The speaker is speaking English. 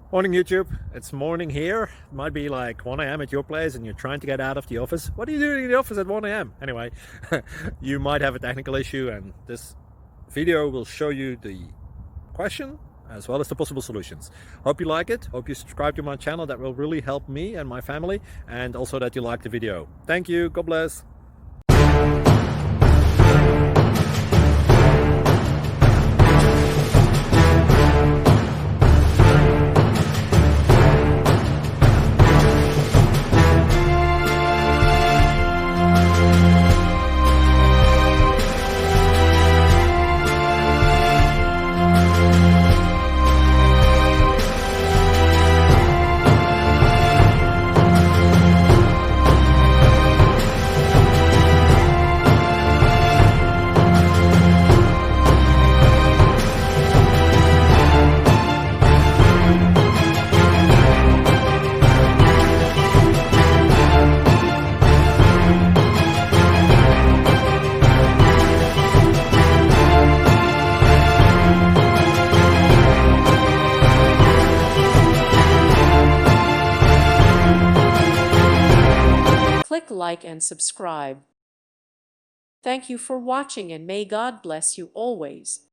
Morning YouTube, it's morning here. It might be like 1 a.m. at your place and you're trying to get out of the office. What are you doing in the office at 1 a.m.? Anyway, you might have a technical issue and this video will show you the question as well as the possible solutions. Hope you like it, hope you subscribe to my channel. That will really help me and my family, and also that you like the video. Thank you, God bless. Click like and subscribe. Thank you for watching and may God bless you always.